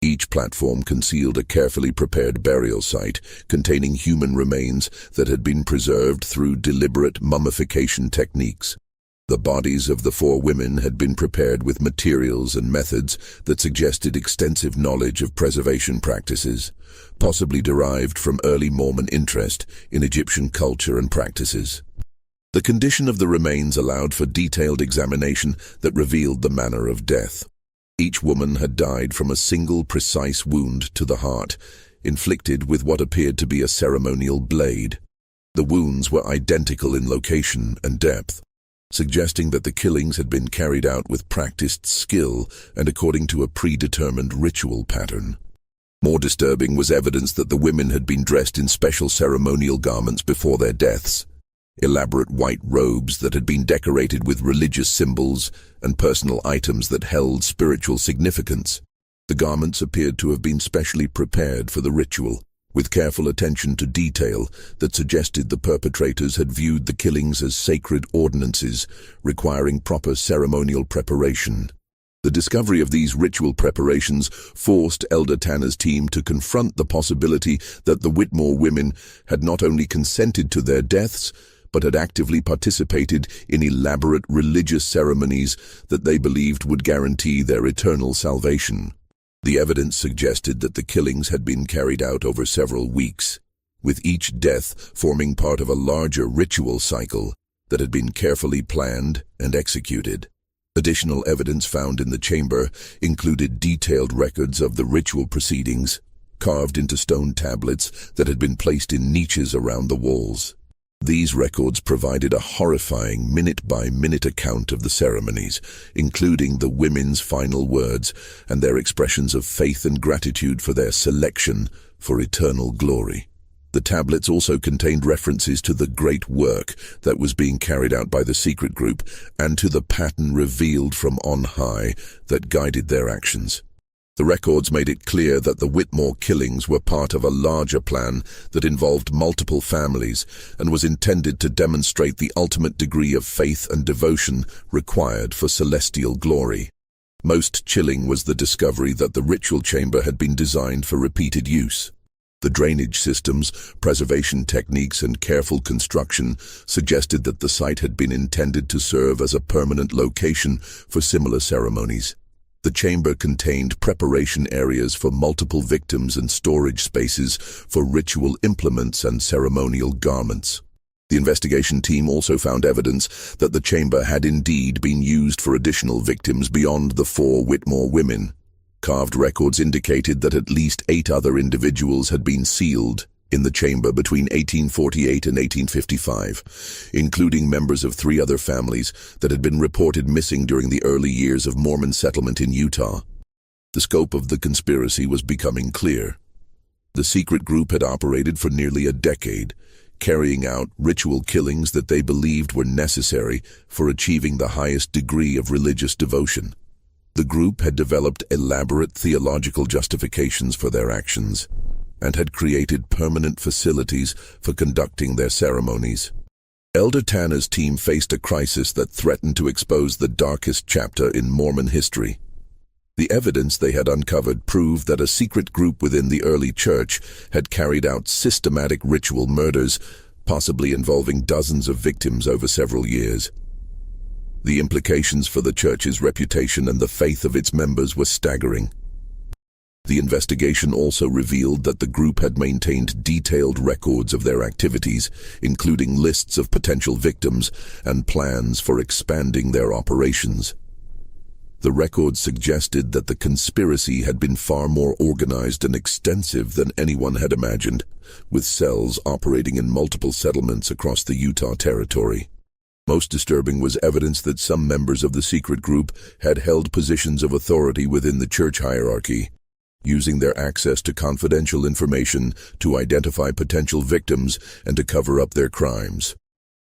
Each platform concealed a carefully prepared burial site containing human remains that had been preserved through deliberate mummification techniques. The bodies of the 4 women had been prepared with materials and methods that suggested extensive knowledge of preservation practices, possibly derived from early Mormon interest in Egyptian culture and practices. The condition of the remains allowed for detailed examination that revealed the manner of death. Each woman had died from a single precise wound to the heart, inflicted with what appeared to be a ceremonial blade. The wounds were identical in location and depth, suggesting that the killings had been carried out with practiced skill and according to a predetermined ritual pattern. More disturbing was evidence that the women had been dressed in special ceremonial garments before their deaths, elaborate white robes that had been decorated with religious symbols and personal items that held spiritual significance. The garments appeared to have been specially prepared for the ritual, with careful attention to detail that suggested the perpetrators had viewed the killings as sacred ordinances requiring proper ceremonial preparation. The discovery of these ritual preparations forced Elder Tanner's team to confront the possibility that the Whitmore women had not only consented to their deaths, but had actively participated in elaborate religious ceremonies that they believed would guarantee their eternal salvation. The evidence suggested that the killings had been carried out over several weeks, with each death forming part of a larger ritual cycle that had been carefully planned and executed. Additional evidence found in the chamber included detailed records of the ritual proceedings, carved into stone tablets that had been placed in niches around the walls. These records provided a horrifying minute-by-minute account of the ceremonies, including the women's final words and their expressions of faith and gratitude for their selection for eternal glory. The tablets also contained references to the great work that was being carried out by the secret group and to the pattern revealed from on high that guided their actions. The records made it clear that the Whitmore killings were part of a larger plan that involved multiple families and was intended to demonstrate the ultimate degree of faith and devotion required for celestial glory. Most chilling was the discovery that the ritual chamber had been designed for repeated use. The drainage systems, preservation techniques, and careful construction suggested that the site had been intended to serve as a permanent location for similar ceremonies. The chamber contained preparation areas for multiple victims and storage spaces for ritual implements and ceremonial garments. The investigation team also found evidence that the chamber had indeed been used for additional victims beyond the 4 Whitmore women. Carved records indicated that at least 8 other individuals had been sealed in the chamber between 1848 and 1855, including members of 3 other families that had been reported missing during the early years of Mormon settlement in Utah. The scope of the conspiracy was becoming clear. The secret group had operated for nearly a decade, carrying out ritual killings that they believed were necessary for achieving the highest degree of religious devotion. The group had developed elaborate theological justifications for their actions, and had created permanent facilities for conducting their ceremonies. Elder Tanner's team faced a crisis that threatened to expose the darkest chapter in Mormon history. The evidence they had uncovered proved that a secret group within the early church had carried out systematic ritual murders, possibly involving dozens of victims over several years. The implications for the church's reputation and the faith of its members were staggering. The investigation also revealed that the group had maintained detailed records of their activities, including lists of potential victims and plans for expanding their operations. The records suggested that the conspiracy had been far more organized and extensive than anyone had imagined, with cells operating in multiple settlements across the Utah Territory. Most disturbing was evidence that some members of the secret group had held positions of authority within the church hierarchy, using their access to confidential information to identify potential victims and to cover up their crimes.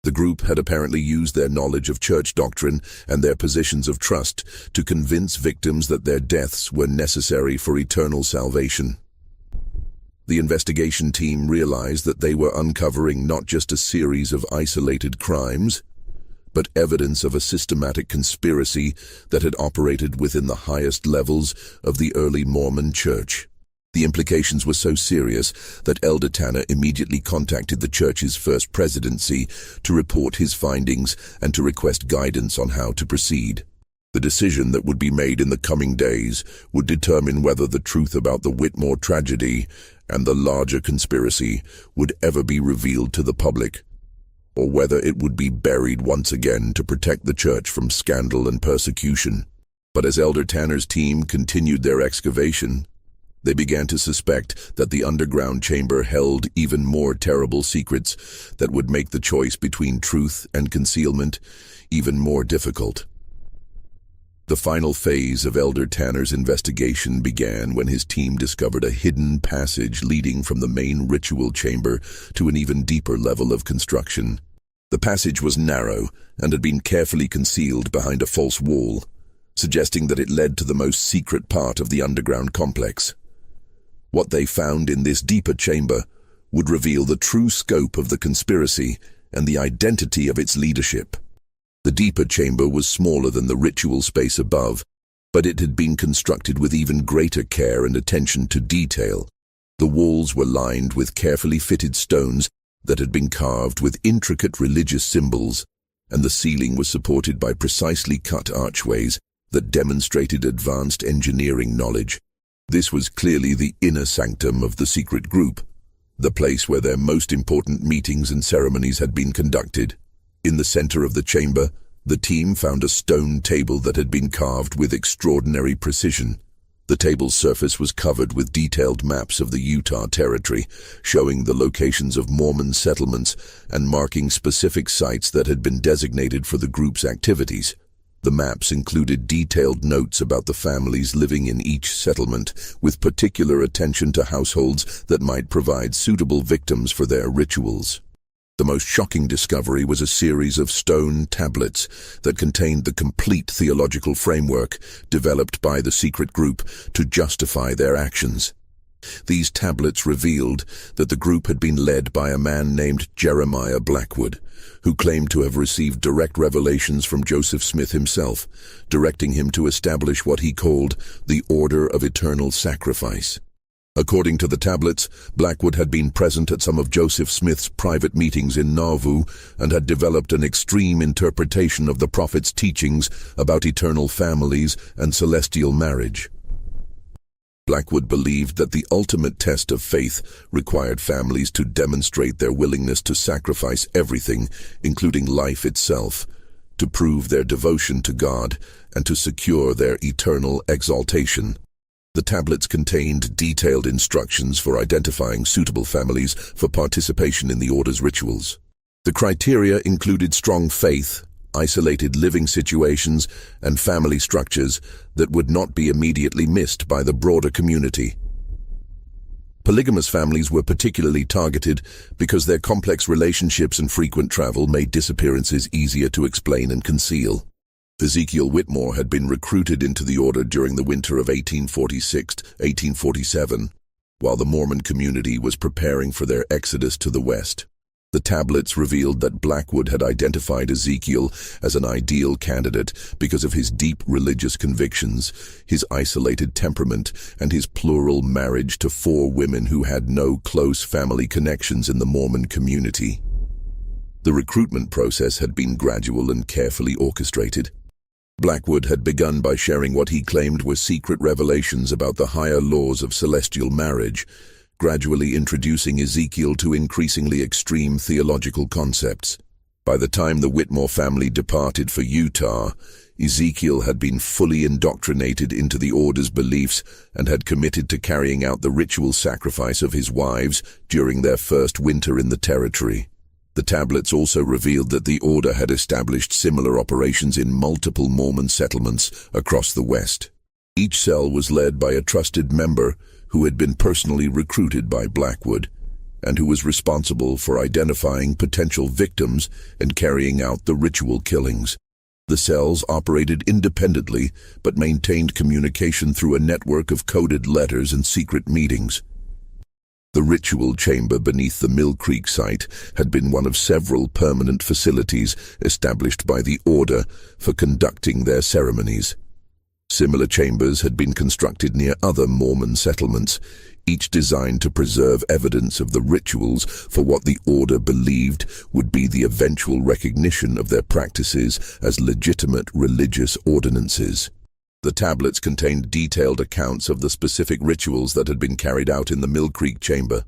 The group had apparently used their knowledge of church doctrine and their positions of trust to convince victims that their deaths were necessary for eternal salvation. The investigation team realized that they were uncovering not just a series of isolated crimes, but evidence of a systematic conspiracy that had operated within the highest levels of the early Mormon church. The implications were so serious that Elder Tanner immediately contacted the church's first presidency to report his findings and to request guidance on how to proceed. The decision that would be made in the coming days would determine whether the truth about the Whitmore tragedy and the larger conspiracy would ever be revealed to the public, or whether it would be buried once again to protect the church from scandal and persecution. But as Elder Tanner's team continued their excavation, they began to suspect that the underground chamber held even more terrible secrets that would make the choice between truth and concealment even more difficult. The final phase of Elder Tanner's investigation began when his team discovered a hidden passage leading from the main ritual chamber to an even deeper level of construction. The passage was narrow and had been carefully concealed behind a false wall, suggesting that it led to the most secret part of the underground complex. What they found in this deeper chamber would reveal the true scope of the conspiracy and the identity of its leadership. The deeper chamber was smaller than the ritual space above, but it had been constructed with even greater care and attention to detail. The walls were lined with carefully fitted stones that had been carved with intricate religious symbols, and the ceiling was supported by precisely cut archways that demonstrated advanced engineering knowledge. This was clearly the inner sanctum of the secret group, the place where their most important meetings and ceremonies had been conducted. In the center of the chamber, the team found a stone table that had been carved with extraordinary precision. The table's surface was covered with detailed maps of the Utah Territory, showing the locations of Mormon settlements and marking specific sites that had been designated for the group's activities. The maps included detailed notes about the families living in each settlement, with particular attention to households that might provide suitable victims for their rituals. The most shocking discovery was a series of stone tablets that contained the complete theological framework developed by the secret group to justify their actions. These tablets revealed that the group had been led by a man named Jeremiah Blackwood, who claimed to have received direct revelations from Joseph Smith himself, directing him to establish what he called the Order of Eternal Sacrifice. According to the tablets, Blackwood had been present at some of Joseph Smith's private meetings in Nauvoo and had developed an extreme interpretation of the prophet's teachings about eternal families and celestial marriage. Blackwood believed that the ultimate test of faith required families to demonstrate their willingness to sacrifice everything, including life itself, to prove their devotion to God and to secure their eternal exaltation. The tablets contained detailed instructions for identifying suitable families for participation in the order's rituals. The criteria included strong faith, isolated living situations, and family structures that would not be immediately missed by the broader community. Polygamous families were particularly targeted because their complex relationships and frequent travel made disappearances easier to explain and conceal. Ezekiel Whitmore had been recruited into the order during the winter of 1846-1847, while the Mormon community was preparing for their exodus to the west. The tablets revealed that Blackwood had identified Ezekiel as an ideal candidate because of his deep religious convictions, his isolated temperament, and his plural marriage to 4 women who had no close family connections in the Mormon community. The recruitment process had been gradual and carefully orchestrated. Blackwood had begun by sharing what he claimed were secret revelations about the higher laws of celestial marriage, gradually introducing Ezekiel to increasingly extreme theological concepts. By the time the Whitmore family departed for Utah, Ezekiel had been fully indoctrinated into the order's beliefs and had committed to carrying out the ritual sacrifice of his wives during their first winter in the territory. The tablets also revealed that the order had established similar operations in multiple Mormon settlements across the West. Each cell was led by a trusted member who had been personally recruited by Blackwood, and who was responsible for identifying potential victims and carrying out the ritual killings. The cells operated independently, but maintained communication through a network of coded letters and secret meetings. The ritual chamber beneath the Mill Creek site had been one of several permanent facilities established by the Order for conducting their ceremonies. Similar chambers had been constructed near other Mormon settlements, each designed to preserve evidence of the rituals for what the Order believed would be the eventual recognition of their practices as legitimate religious ordinances. The tablets contained detailed accounts of the specific rituals that had been carried out in the Mill Creek chamber.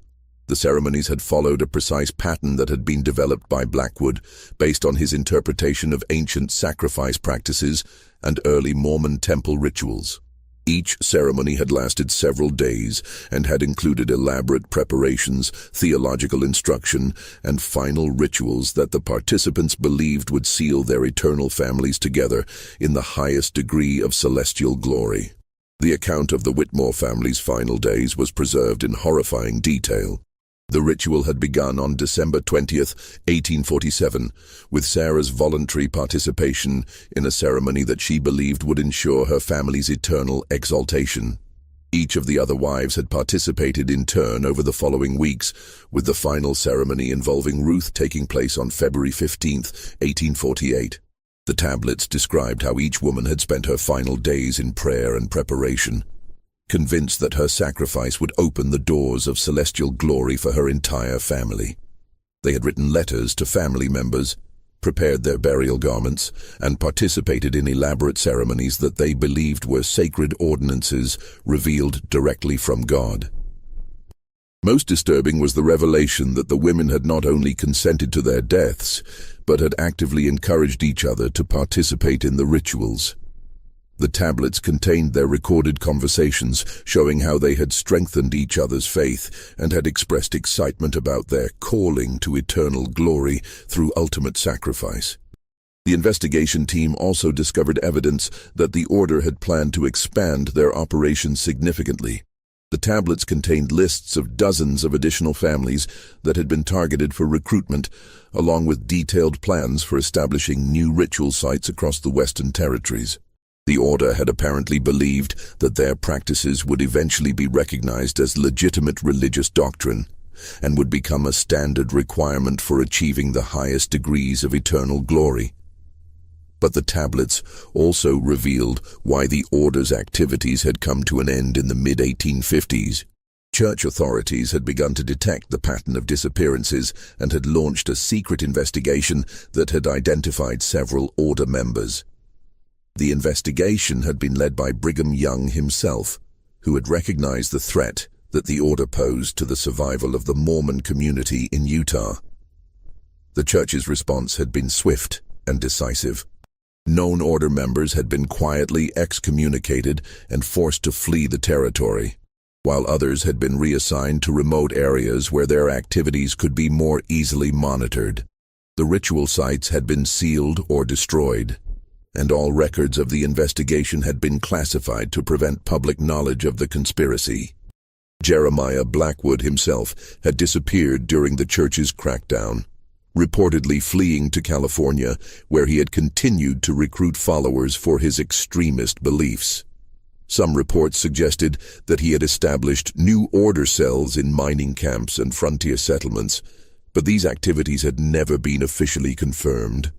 The ceremonies had followed a precise pattern that had been developed by Blackwood based on his interpretation of ancient sacrifice practices and early Mormon temple rituals. Each ceremony had lasted several days and had included elaborate preparations, theological instruction, and final rituals that the participants believed would seal their eternal families together in the highest degree of celestial glory. The account of the Whitmore family's final days was preserved in horrifying detail. The ritual had begun on December 20th, 1847, with Sarah's voluntary participation in a ceremony that she believed would ensure her family's eternal exaltation. Each of the other wives had participated in turn over the following weeks, with the final ceremony involving Ruth taking place on February 15th, 1848. The tablets described how each woman had spent her final days in prayer and preparation, convinced that her sacrifice would open the doors of celestial glory for her entire family. They had written letters to family members, prepared their burial garments, and participated in elaborate ceremonies that they believed were sacred ordinances revealed directly from God. Most disturbing was the revelation that the women had not only consented to their deaths, but had actively encouraged each other to participate in the rituals. The tablets contained their recorded conversations, showing how they had strengthened each other's faith and had expressed excitement about their calling to eternal glory through ultimate sacrifice. The investigation team also discovered evidence that the Order had planned to expand their operations significantly. The tablets contained lists of dozens of additional families that had been targeted for recruitment, along with detailed plans for establishing new ritual sites across the Western Territories. The Order had apparently believed that their practices would eventually be recognized as legitimate religious doctrine and would become a standard requirement for achieving the highest degrees of eternal glory. But the tablets also revealed why the Order's activities had come to an end in the mid-1850s. Church authorities had begun to detect the pattern of disappearances and had launched a secret investigation that had identified several Order members. The investigation had been led by Brigham Young himself, who had recognized the threat that the Order posed to the survival of the Mormon community in Utah. The church's response had been swift and decisive. Known Order members had been quietly excommunicated and forced to flee the territory, while others had been reassigned to remote areas where their activities could be more easily monitored. The ritual sites had been sealed or destroyed, and all records of the investigation had been classified to prevent public knowledge of the conspiracy. Jeremiah Blackwood himself had disappeared during the church's crackdown, reportedly fleeing to California, where he had continued to recruit followers for his extremist beliefs. Some reports suggested that he had established new Order cells in mining camps and frontier settlements, but these activities had never been officially confirmed.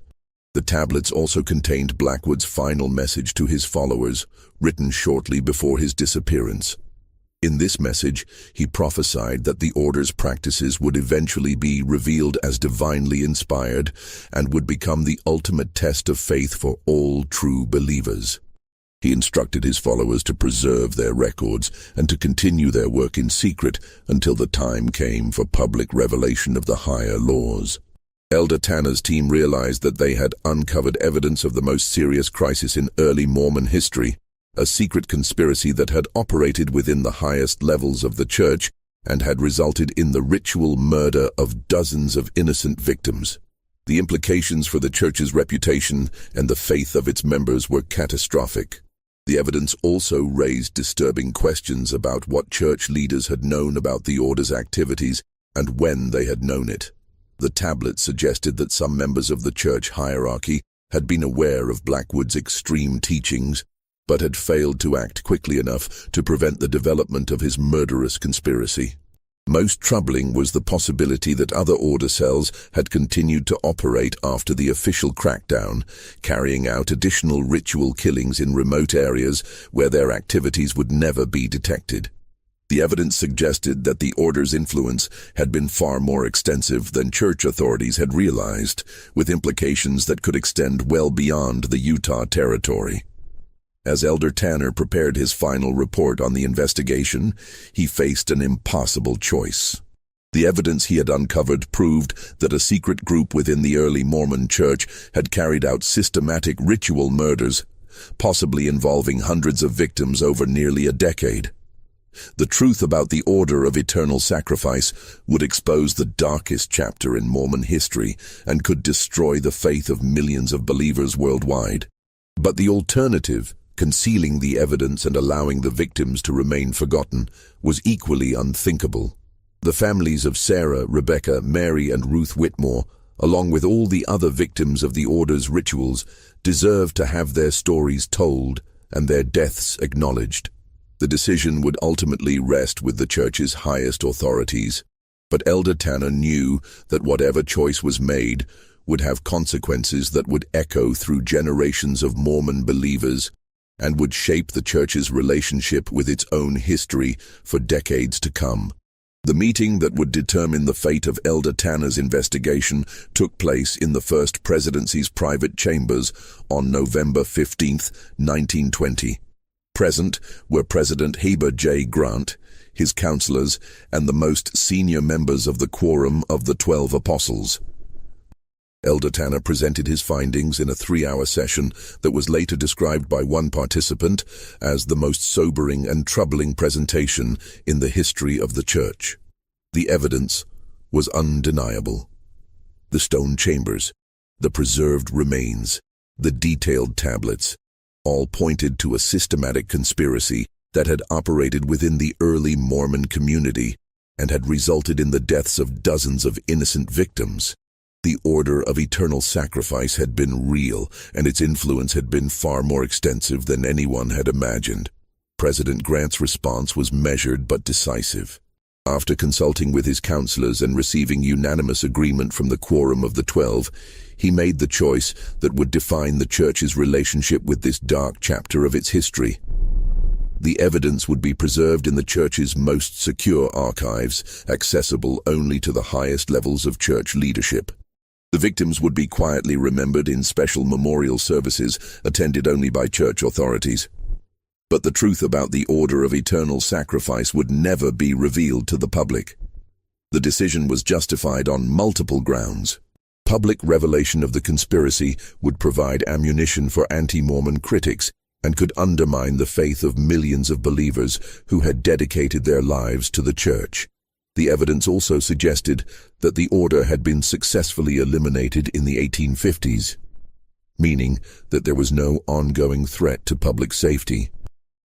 The tablets also contained Blackwood's final message to his followers, written shortly before his disappearance. In this message, he prophesied that the order's practices would eventually be revealed as divinely inspired and would become the ultimate test of faith for all true believers. He instructed his followers to preserve their records and to continue their work in secret until the time came for public revelation of the higher laws. Elder Tanner's team realized that they had uncovered evidence of the most serious crisis in early Mormon history, a secret conspiracy that had operated within the highest levels of the church and had resulted in the ritual murder of dozens of innocent victims. The implications for the church's reputation and the faith of its members were catastrophic. The evidence also raised disturbing questions about what church leaders had known about the order's activities and when they had known it. The tablets suggested that some members of the church hierarchy had been aware of Blackwood's extreme teachings, but had failed to act quickly enough to prevent the development of his murderous conspiracy. Most troubling was the possibility that other order cells had continued to operate after the official crackdown, carrying out additional ritual killings in remote areas where their activities would never be detected. The evidence suggested that the order's influence had been far more extensive than church authorities had realized, with implications that could extend well beyond the Utah territory. As Elder Tanner prepared his final report on the investigation, he faced an impossible choice. The evidence he had uncovered proved that a secret group within the early Mormon church had carried out systematic ritual murders, possibly involving hundreds of victims over nearly a decade. The truth about the order of eternal sacrifice would expose the darkest chapter in Mormon history and could destroy the faith of millions of believers worldwide. But the alternative, concealing the evidence and allowing the victims to remain forgotten, was equally unthinkable. The families of Sarah, Rebecca, Mary, and Ruth Whitmore, along with all the other victims of the order's rituals, deserved to have their stories told and their deaths acknowledged. The decision would ultimately rest with the church's highest authorities, but Elder Tanner knew that whatever choice was made would have consequences that would echo through generations of Mormon believers and would shape the church's relationship with its own history for decades to come. The meeting that would determine the fate of Elder Tanner's investigation took place in the First Presidency's private chambers on November 15, 1920. Present were President Heber J. Grant, his counselors, and the most senior members of the Quorum of the 12 Apostles. Elder Tanner presented his findings in a 3-hour session that was later described by one participant as the most sobering and troubling presentation in the history of the church. The evidence was undeniable. The stone chambers, the preserved remains, the detailed tablets, all pointed to a systematic conspiracy that had operated within the early Mormon community and had resulted in the deaths of dozens of innocent victims. The order of eternal sacrifice had been real, and its influence had been far more extensive than anyone had imagined. President Grant's response was measured but decisive. After consulting with his counselors and receiving unanimous agreement from the Quorum of the 12, he made the choice that would define the church's relationship with this dark chapter of its history. The evidence would be preserved in the church's most secure archives, accessible only to the highest levels of church leadership. The victims would be quietly remembered in special memorial services attended only by church authorities. But the truth about the order of eternal sacrifice would never be revealed to the public. The decision was justified on multiple grounds. Public revelation of the conspiracy would provide ammunition for anti-Mormon critics and could undermine the faith of millions of believers who had dedicated their lives to the church. The evidence also suggested that the order had been successfully eliminated in the 1850s, meaning that there was no ongoing threat to public safety.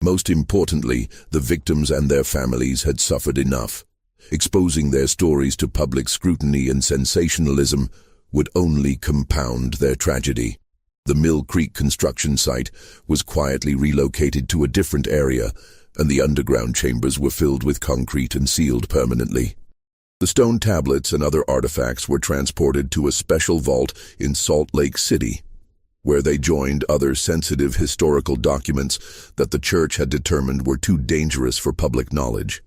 Most importantly, the victims and their families had suffered enough. Exposing their stories to public scrutiny and sensationalism would only compound their tragedy. The Mill Creek construction site was quietly relocated to a different area, and the underground chambers were filled with concrete and sealed permanently. The stone tablets and other artifacts were transported to a special vault in Salt Lake City. where they joined other sensitive historical documents that the church had determined were too dangerous for public knowledge.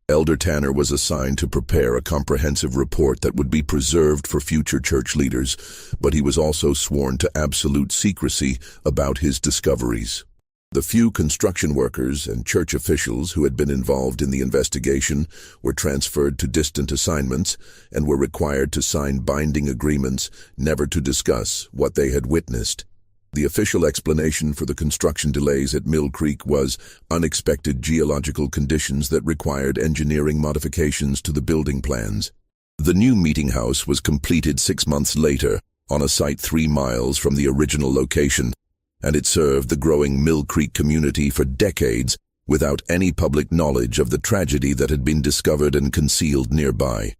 Elder Tanner was assigned to prepare a comprehensive report that would be preserved for future church leaders, but he was also sworn to absolute secrecy about his discoveries. The few construction workers and church officials who had been involved in the investigation were transferred to distant assignments and were required to sign binding agreements never to discuss what they had witnessed. The official explanation for the construction delays at Mill Creek was unexpected geological conditions that required engineering modifications to the building plans. The new Meetinghouse was completed 6 months later on a site 3 miles from the original location, and it served the growing Mill Creek community for decades without any public knowledge of the tragedy that had been discovered and concealed nearby.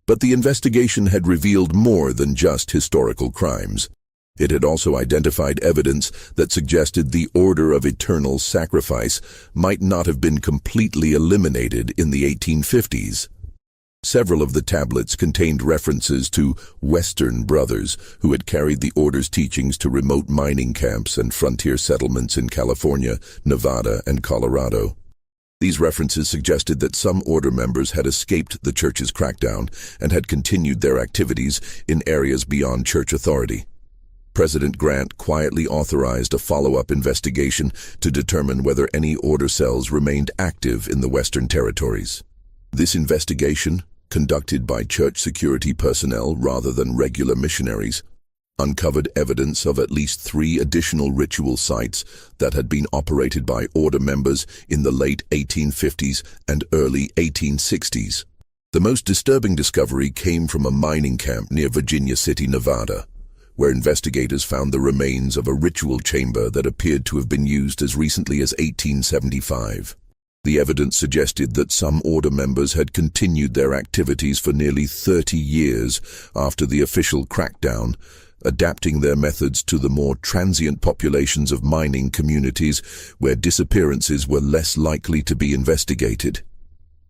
But the investigation had revealed more than just historical crimes. It had also identified evidence that suggested the order of eternal sacrifice might not have been completely eliminated in the 1850s. Several of the tablets contained references to Western brothers who had carried the order's teachings to remote mining camps and frontier settlements in California, Nevada, and Colorado. These references suggested that some order members had escaped the church's crackdown and had continued their activities in areas beyond church authority. President Grant quietly authorized a follow-up investigation to determine whether any order cells remained active in the Western Territories. This investigation, conducted by church security personnel rather than regular missionaries, uncovered evidence of at least 3 additional ritual sites that had been operated by order members in the late 1850s and early 1860s. The most disturbing discovery came from a mining camp near Virginia City, Nevada, where investigators found the remains of a ritual chamber that appeared to have been used as recently as 1875. The evidence suggested that some order members had continued their activities for nearly 30 years after the official crackdown, adapting their methods to the more transient populations of mining communities where disappearances were less likely to be investigated.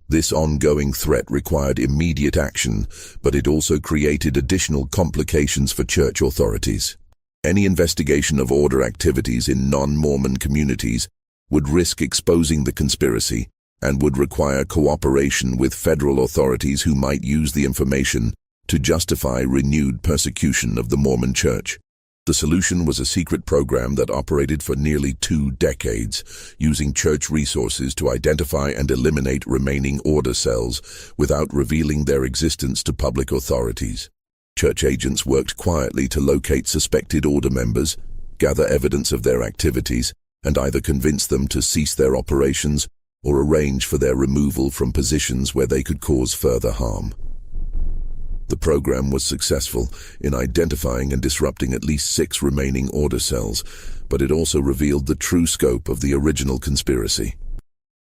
This ongoing threat required immediate action, but it also created additional complications for church authorities. Any investigation of order activities in non-Mormon communities would risk exposing the conspiracy and would require cooperation with federal authorities who might use the information to justify renewed persecution of the Mormon Church. The solution was a secret program that operated for nearly 2 decades, using church resources to identify and eliminate remaining order cells without revealing their existence to public authorities. Church agents worked quietly to locate suspected order members, gather evidence of their activities, and either convince them to cease their operations or arrange for their removal from positions where they could cause further harm. The program was successful in identifying and disrupting at least 6 remaining order cells, but it also revealed the true scope of the original conspiracy.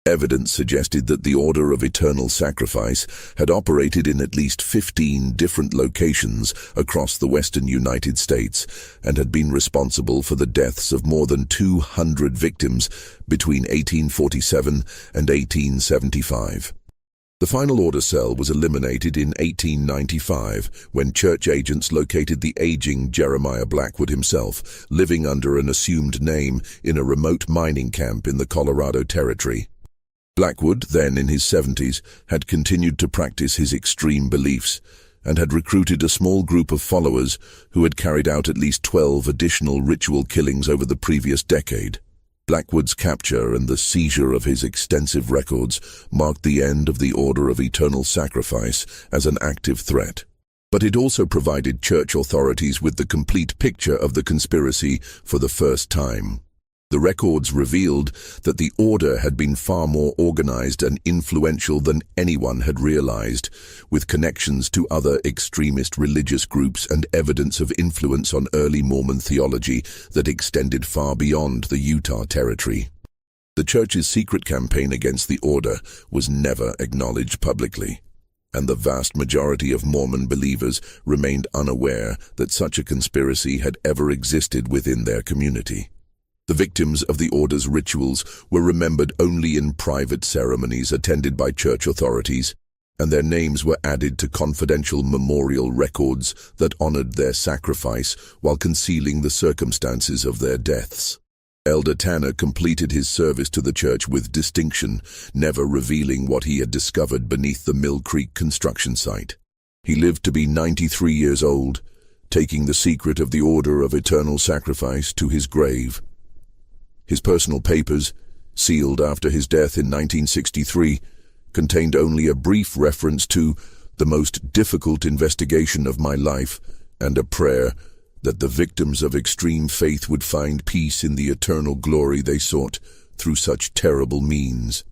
Evidence suggested that the Order of Eternal Sacrifice had operated in at least 15 different locations across the western United States and had been responsible for the deaths of more than 200 victims between 1847 and 1875. The final order cell was eliminated in 1895 when church agents located the aging Jeremiah Blackwood himself, living under an assumed name in a remote mining camp in the Colorado Territory. Blackwood, then in his 70s, had continued to practice his extreme beliefs and had recruited a small group of followers who had carried out at least 12 additional ritual killings over the previous decade. Blackwood's capture and the seizure of his extensive records marked the end of the Order of Eternal Sacrifice as an active threat. But it also provided church authorities with the complete picture of the conspiracy for the first time. The records revealed that the order had been far more organized and influential than anyone had realized, with connections to other extremist religious groups and evidence of influence on early Mormon theology that extended far beyond the Utah Territory. The church's secret campaign against the order was never acknowledged publicly, and the vast majority of Mormon believers remained unaware that such a conspiracy had ever existed within their community. The victims of the order's rituals were remembered only in private ceremonies attended by church authorities, and their names were added to confidential memorial records that honored their sacrifice while concealing the circumstances of their deaths. Elder Tanner completed his service to the church with distinction, never revealing what he had discovered beneath the Mill Creek construction site. He lived to be 93 years old, taking the secret of the Order of Eternal Sacrifice to his grave. His personal papers, sealed after his death in 1963, contained only a brief reference to the most difficult investigation of my life and a prayer that the victims of extreme faith would find peace in the eternal glory they sought through such terrible means.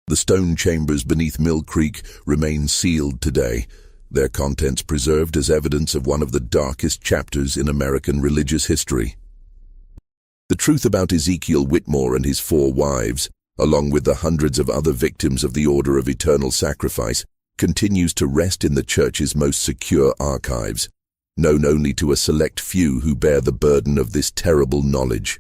The stone chambers beneath Mill Creek remain sealed today, their contents preserved as evidence of one of the darkest chapters in American religious history. The truth about Ezekiel Whitmore and his 4 wives, along with the hundreds of other victims of the Order of Eternal Sacrifice, continues to rest in the Church's most secure archives, known only to a select few who bear the burden of this terrible knowledge.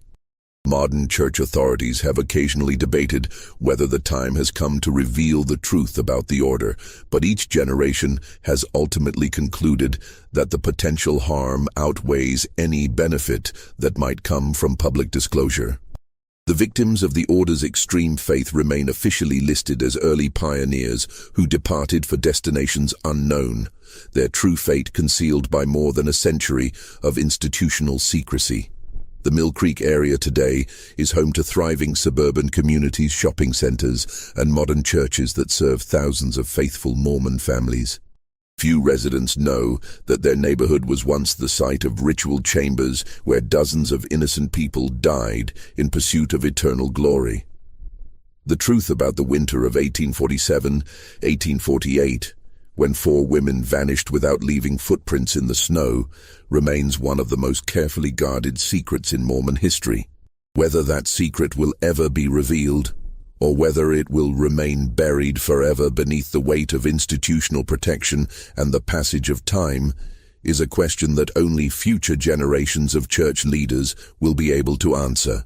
Modern Church authorities have occasionally debated whether the time has come to reveal the truth about the Order, but each generation has ultimately concluded that the potential harm outweighs any benefit that might come from public disclosure. The victims of the Order's extreme faith remain officially listed as early pioneers who departed for destinations unknown, their true fate concealed by more than a century of institutional secrecy. The Mill Creek area today is home to thriving suburban communities, shopping centers, and modern churches that serve thousands of faithful Mormon families. Few residents know that their neighborhood was once the site of ritual chambers where dozens of innocent people died in pursuit of eternal glory. The truth about the winter of 1847-1848, when 4 women vanished without leaving footprints in the snow, remains one of the most carefully guarded secrets in Mormon history. Whether that secret will ever be revealed, or whether it will remain buried forever beneath the weight of institutional protection and the passage of time, is a question that only future generations of church leaders will be able to answer.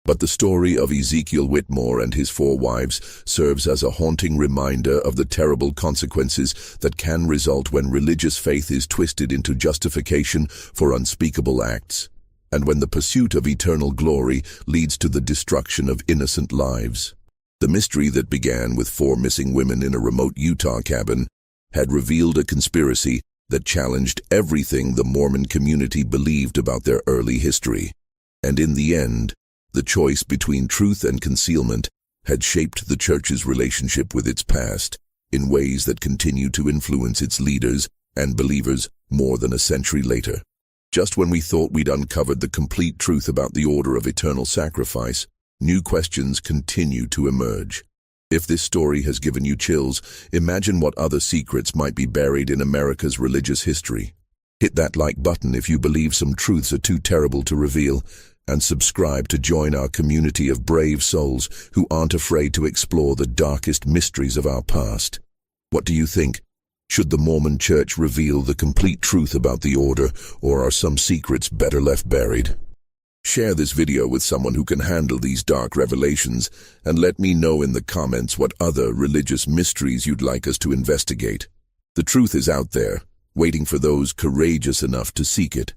But the story of Ezekiel Whitmore and his 4 wives serves as a haunting reminder of the terrible consequences that can result when religious faith is twisted into justification for unspeakable acts, and when the pursuit of eternal glory leads to the destruction of innocent lives. The mystery that began with 4 missing women in a remote Utah cabin had revealed a conspiracy that challenged everything the Mormon community believed about their early history. And in the end, the choice between truth and concealment had shaped the Church's relationship with its past in ways that continue to influence its leaders and believers more than a century later. Just when we thought we'd uncovered the complete truth about the Order of Eternal Sacrifice, new questions continue to emerge. If this story has given you chills, imagine what other secrets might be buried in America's religious history. Hit that like button if you believe some truths are too terrible to reveal, and subscribe to join our community of brave souls who aren't afraid to explore the darkest mysteries of our past. What do you think? Should the Mormon Church reveal the complete truth about the Order, or are some secrets better left buried? Share this video with someone who can handle these dark revelations, and let me know in the comments what other religious mysteries you'd like us to investigate. The truth is out there, waiting for those courageous enough to seek it.